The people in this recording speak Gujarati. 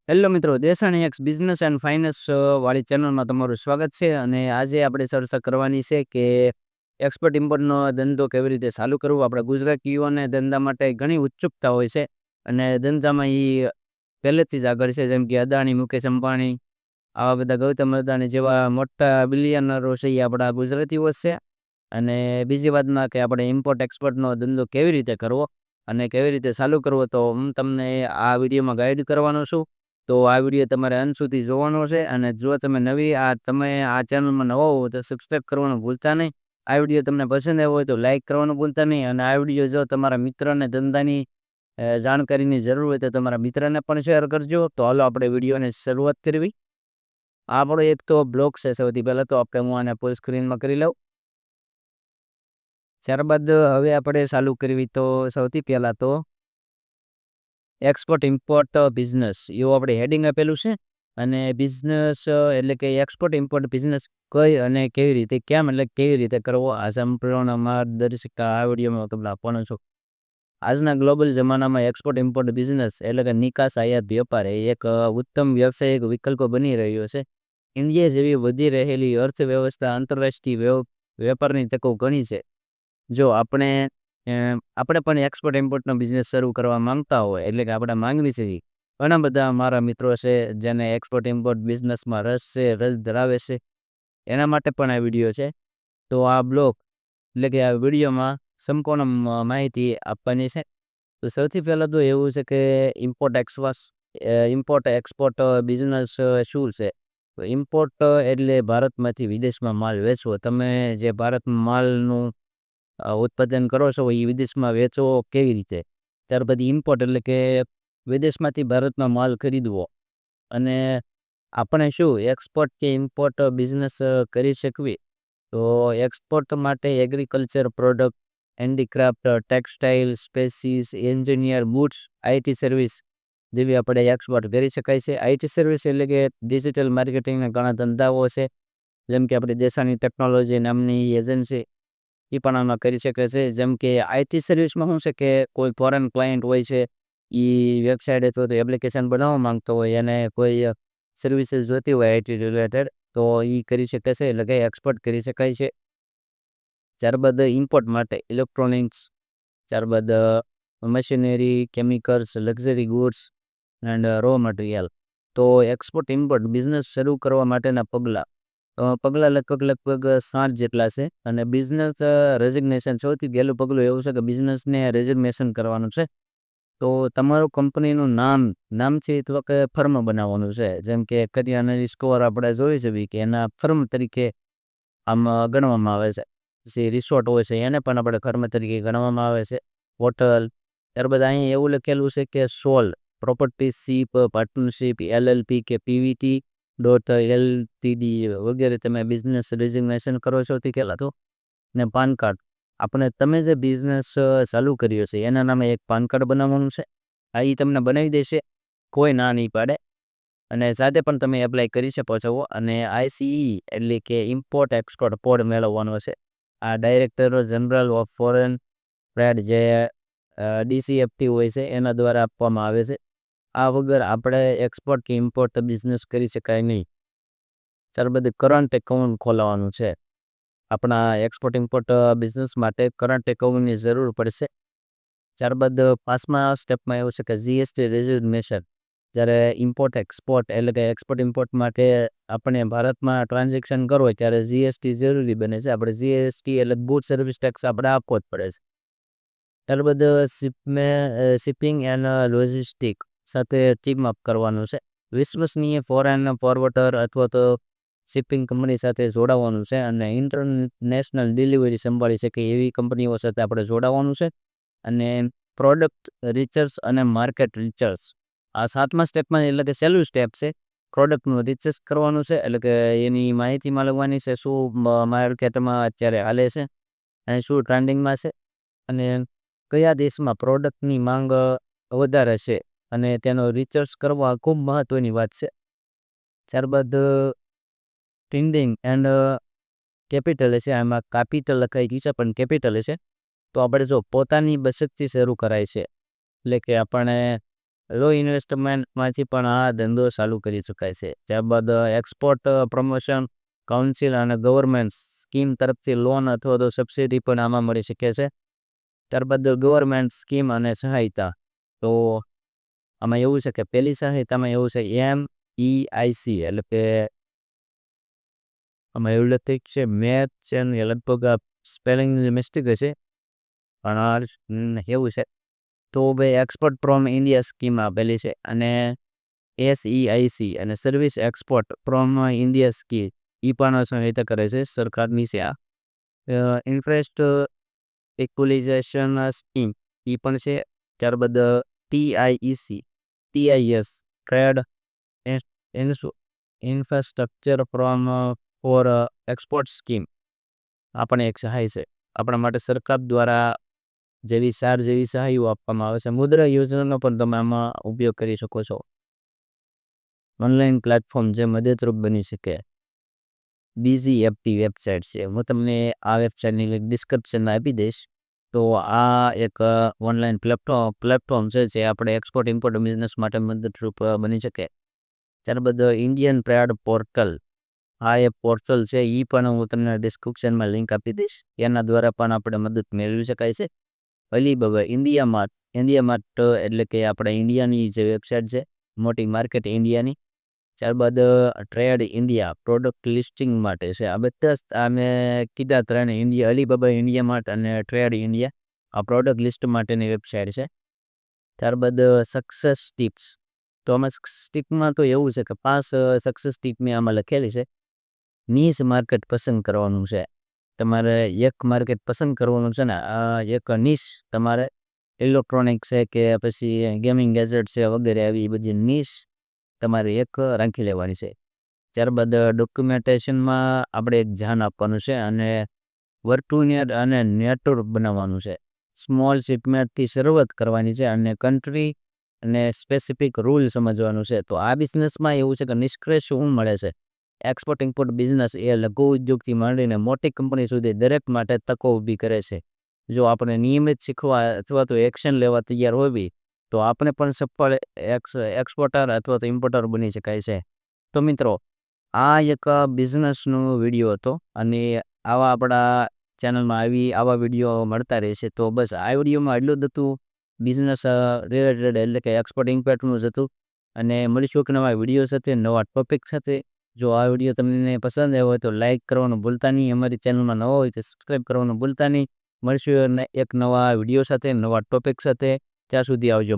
હેલો મિત્રો, Desani x business and finance વાળી ચેનલમાં તમારું સ્વાગત છે. અને આજે આપણે ચર્ચા કરવાની છે કે એક્સપોર્ટ ઇમ્પોર્ટનો ધંધો કેવી રીતે ચાલુ કરવો. આપણા ગુજરાતીઓને ધંધા માટે ઘણી ઉત્સુકતા હોય છે અને ધંધામાં એ પહેલેથી જ આગળ છે. જેમ કે અદાણી, મુકેશ અંબાણી, આવા બધા ગૌતમ અદાણી જેવા મોટા બિલિયનરો છે એ આપણા ગુજરાતીઓ જ છે. અને બીજી વાતમાં કે આપણે ઇમ્પોર્ટ એક્સપોર્ટનો ધંધો કેવી રીતે કરવો અને કેવી રીતે ચાલુ કરવો, તો હું તમને આ વિડીયોમાં ગાઈડ કરવાનો છું. તો આ વિડીયો તમારે અંત સુધી જોવાનો છે. અને જો તમે આ ચેનલમાં નવા હો તો સબસ્ક્રાઈબ કરવાનું ભૂલતા નહીં. આ વિડીયો તમને પસંદ આવ્યો હોય તો લાઇક કરવાનું ભૂલતા નહીં. અને આ વિડીયો જો તમારા મિત્રને ધંધાની જાણકારીની જરૂર હોય તો તમારા મિત્રને પણ શેર કરજો. તો હાલો આપણે વિડીયોની શરૂઆત કરવી. આપણો એક તો બ્લોગ છે. સૌથી પહેલાં તો હું આને ફૂલ સ્ક્રીનમાં કરી લઉં. ત્યારબાદ હવે આપણે ચાલુ કરવી. તો સૌથી પહેલાં તો એક્સપોર્ટ ઇમ્પોર્ટ બિઝનેસ એવું આપણે હેડિંગ આપેલું છે. અને બિઝનેસ એટલે કે એક્સપોર્ટ ઇમ્પોર્ટ બિઝનેસ કઈ અને કેવી રીતે, કેમ એટલે કેવી રીતે કરવો, આ સંપૂર્ણ માર્ગદર્શિકા આ વિડીયોમાં તમને આપવાનો છું. આજના ગ્લોબલ જમાનામાં એક્સપોર્ટ ઇમ્પોર્ટ બિઝનેસ એટલે કે નિકાસ આયાત વેપાર એ એક ઉત્તમ વ્યવસાયિક વિકલ્પ બની રહ્યો છે. ઇન્ડિયા જેવી વધી રહેલી અર્થવ્યવસ્થા આંતરરાષ્ટ્રીય વેપારની તકો ઘણી છે. જો આપણે પણ એક્સપોર્ટ ઇમ્પોર્ટનો બિઝનેસ શરૂ કરવા માંગતા હોય, એટલે કે આપણે માંગવી છે. ઘણા બધા મારા મિત્રો છે જેને એક્સપોર્ટ ઇમ્પોર્ટ બિઝનેસમાં રસ ધરાવે છે. એના માટે પણ આ વિડીયો છે. તો આ બ્લોગ એટલે કે આ વિડીયોમાં સંપૂર્ણ માહિતી આપવાની છે. તો સૌથી પહેલાં તો એવું છે કે ઇમ્પોર્ટ એક્સપોર્ટ બિઝનેસ શું છે. તો ઇમ્પોર્ટ એટલે ભારતમાંથી વિદેશમાં માલ વેચવો. તમે જે ભારતમાં માલનું ઉત્પાદન કરો છો એ વિદેશમાં વેચો કેવી રીતે. ત્યાર પછી ઇમ્પોર્ટ એટલે કે વિદેશમાંથી ભારતમાં માલ ખરીદવો. અને આપણે શું એક્સપોર્ટ કે ઇમ્પોર્ટ બિઝનેસ કરી શકવી. તો એક્સપોર્ટ માટે agriculture product, handicraft, textile, spaces, engineer, boots, IT service જેવી આપણે એક્સપોર્ટ કરી શકાય છે. આઈટી સર્વિસ એટલે કે ડિજિટલ માર્કેટિંગના ઘણા ધંધાઓ છે. જેમ કે આપણે દેસાની ટેકનોલોજી નામની એજન્સી એ પણ આમાં કરી શકે છે. જેમ કે આઈટી સર્વિસમાં શું છે કે કોઈ ફોરેન ક્લાયન્ટ હોય છે, એ વેબસાઇટ અથવા તો એપ્લિકેશન બનાવવા માંગતો હોય અને કોઈ સર્વિસીસ જોતી હોય આઈટી રિલેટેડ, તો એ કરી શકે છે. એટલે કે એક્સપોર્ટ કરી શકાય છે. ત્યારબાદ ઇમ્પોર્ટ માટે ઇલેક્ટ્રોનિક્સ, ત્યારબાદ machinery, chemicals, luxury goods and raw material. તો એક્સપોર્ટ ઇમ્પોર્ટ બિઝનેસ શરૂ કરવા માટેના પગલાં લગભગ 7 જેટલા છે. અને બિઝનેસ રેઝિગ્નેશન સૌથી પહેલું પગલું એવું છે કે બિઝનેસને રેઝિગ્નેશન કરવાનું છે. તો તમારું કંપનીનું નામ છે અથવા કે ફર્મ બનાવવાનું છે. જેમ કે કરિયાણાની સ્ટોર આપણે જોઈ છે કે એના ફર્મ તરીકે આમ ગણવામાં આવે છે. જે રિસોર્ટ હોય છે એને પણ આપણે ફર્મ તરીકે ગણવામાં આવે છે. હોટલ. ત્યારબાદ અહીં એવું લખેલું છે કે સોલ પ્રોપર્ટીશીપ, પાર્ટનરશીપ, એલએલપી કે પીવીટી .LTD વગેરે તમે બિઝનેસ રેઝિગ્નેશન કરો છો તે પહેલાં તો. ને પાન કાર્ડ, તમે જે બિઝનેસ ચાલુ કર્યો છે એના નામે એક પાન કાર્ડ બનાવવાનું છે. આ એ તમને બનાવી દેશે, કોઈ ના નહીં પાડે. અને સાથે પણ તમે એપ્લાય કરી શકો છો. અને આઈસીઈ એટલે કે ઇમ્પોર્ટ એક્સપોર્ટ કોડ મેળવવાનો છે. આ director general of foreign trade જે DCFT હોય છે એના દ્વારા આપવામાં આવે છે. આ વગર આપણે એક્સપોર્ટ કે ઇમ્પોર્ટ બિઝનેસ કરી શકાય નહીં. ત્યારબાદ કરંટ એકાઉન્ટ ખોલાવવાનું છે. આપણા એક્સપોર્ટ ઇમ્પોર્ટ બિઝનેસ માટે કરંટ એકાઉન્ટની જરૂર પડશે. ત્યારબાદ 5મા સ્ટેપમાં એવું છે કે જીએસટી રેઝિગ્નેશન. જ્યારે ઇમ્પોર્ટ એક્સપોર્ટ એટલે કે એક્સપોર્ટ ઇમ્પોર્ટ માટે આપણે ભારતમાં ટ્રાન્ઝેક્શન કરવું હોય ત્યારે જીએસટી જરૂરી બને છે. આપણે જીએસટી એટલે ગુડ સર્વિસ ટેક્સ આપણે આપવો જ પડે છે. ત્યારબાદ શિપિંગ એન્ડ લોજિસ્ટિક સાથે ટીમ અપ કરવાનું છે. વિશ્વસનીય ફોરેન ફોરવર્ડર અથવા તો શિપિંગ કંપની સાથે જોડાવાનું છે. અને ઇન્ટરનેશનલ ડિલિવરી સંભાળી શકે એવી કંપનીઓ સાથે આપણે જોડાવાનું છે. અને પ્રોડક્ટ રિસર્ચ અને માર્કેટ રિસર્ચ, આ 7મા સ્ટેપમાં એટલે કે સહેલું સ્ટેપ છે. પ્રોડક્ટનું રિસર્ચ કરવાનું છે. એટલે કે એની માહિતી મેળવવાની છે, શું માર્કેટમાં અત્યારે હાલે છે અને શું ટ્રેન્ડિંગમાં છે અને કયા દેશમાં પ્રોડક્ટની માંગ વધારે છે. અને તેનો રિસર્ચ કરવા ખૂબ મહત્ત્વની વાત છે. ત્યારબાદ ટ્રેન્ડિંગ એન્ડ કેપિટલ છે. આમાં કેપિટલ લખાઈ ગયું છે પણ કેપિટલ છે. તો આપણે જો પોતાની બચતથી શરૂ કરાય છે. એટલે કે આપણે લો ઇન્વેસ્ટમેન્ટમાંથી પણ આ ધંધો ચાલુ કરી શકાય છે. ત્યારબાદ એક્સપોર્ટ પ્રમોશન કાઉન્સિલ અને ગવર્મેન્ટ સ્કીમ તરફથી લોન અથવા તો સબસિડી પણ આમાં મળી શકે છે. ત્યારબાદ ગવર્મેન્ટ સ્કીમ અને સહાયતા, તો આમાં એવું છે કે પહેલી સહાયતામાં એવું છે MEIC, એટલે કે આમાં એવું લખે છે મેચ છે ને લગભગ સ્પેલિંગ મિસ્ટેક હશે પણ એવું છે. તો ભાઈ એક્સપોર્ટ ફ્રોમ ઇન્ડિયા સ્કીમ આપેલી છે અને SEIC અને service export from India scheme એ પણ સહાયતા કરે છે સરકારની છે. આ ઇન્ટરેસ્ટ ઇક્વલાઇઝેશન સ્કીમ એ પણ છે. ત્યારબાદ TIS trade infrastructure for export scheme આ પણ એક સહાય છે આપણા માટે. સરકાર દ્વારા જેવી સહાયો આપવામાં આવે છે. મુદ્રા યોજનાનો પણ તમે આમાં ઉપયોગ કરી શકો છો. ઓનલાઈન પ્લેટફોર્મ જે મદદરૂપ બની શકે. BGFT વેબસાઇટ છે, હું તમને આ વેબસાઇટની લિંક ડિસ્ક્રિપ્શનમાં આપી દઈશ. તો આ એક ઓનલાઈન પ્લેટફોર્મ છે જે આપણે એક્સપોર્ટ ઇમ્પોર્ટ બિઝનેસ માટે મદદરૂપ બની શકે. ત્યારબાદ ઇન્ડિયન ટ્રેડ પોર્ટલ, આ એક પોર્ટલ છે એ પણ હું તમને ડિસ્ક્રિપ્શનમાં લિંક આપી દઈશ. એના દ્વારા પણ આપણે મદદ મેળવી શકાય છે. અલીબાબા ઇન્ડિયા માર્ટ એટલે કે આપણે ઇન્ડિયાની જે વેબસાઇટ છે, મોટી માર્કેટ ઇન્ડિયાની. ત્યારબાદ ટ્રેડ ઇન્ડિયા પ્રોડક્ટ લિસ્ટિંગ માટે છે. આ બધા જ મેં કીધા ત્રણ અલીબાબા ઇન્ડિયા માર્ટ અને ટ્રેડ ઇન્ડિયા આ પ્રોડક્ટ લિસ્ટ માટેની વેબસાઇટ છે. ત્યારબાદ સક્સેસ ટિપ્સ, તો આમાં સ્ટીકમાં તો એવું છે કે 5 સક્સેસ ટીપ મેં આમાં લખેલી છે. નીશ માર્કેટ પસંદ કરવાનું છે તમારે, એક માર્કેટ પસંદ કરવાનું છે ને. એક નીશ તમારે ઇલેક્ટ્રોનિક છે કે પછી ગેમિંગ ગેજેટ છે વગેરે આવી બધી નીશ તમારે એક રાખી લેવાની છે. ત્યારબાદ ડોક્યુમેન્ટેશનમાં આપણે એક ધ્યાન આપવાનું છે અને વર્તુનિયર અને નેટવર્ક બનાવવાનું છે. સ્મોલ શિપમેન્ટથી શરૂઆત કરવાની છે અને કન્ટ્રી અને સ્પેસિફિક રૂલ સમજવાનું છે. તો આ બિઝનેસમાં એવું છે કે નિષ્કર્ષ શું મળે છે, એક્સપોર્ટ ઇમ્પોર્ટ બિઝનેસ એ લઘુ ઉદ્યોગથી માંડીને મોટી કંપની સુધી દરેક માટે તકો ઊભી કરે છે. જો આપણે નિયમિત શીખવા અથવા તો એક્શન લેવા તૈયાર હોવી તો આપણે પણ સફળ એક્સપોર્ટર અથવા તો ઇમ્પોર્ટર બની શકાય છે. તો મિત્રો, આ એક બિઝનેસનો વિડીયો હતો અને આવા આપણા ચેનલમાં આવા વિડીયો મળતા રહેશે. તો બસ આ વિડીયોમાં એટલું જ હતું, બિઝનેસ રિલેટેડ એટલે કે એક્સપોર્ટ ઇમ્પોર્ટનું જ હતું. અને મળીશું એક નવા વિડીયો સાથે, નવા ટોપિક સાથે. જો આ વિડીયો તમને પસંદ આવ્યો હોય તો લાઇક કરવાનું ભૂલતા નહીં. અમારી ચેનલમાં નવો હોય તો સબસ્ક્રાઈબ કરવાનું ભૂલતા નહીં. મળીશું એક નવા વિડીયો સાથે, નવા ટોપિક સાથે. ત્યાં સુધી આવજો.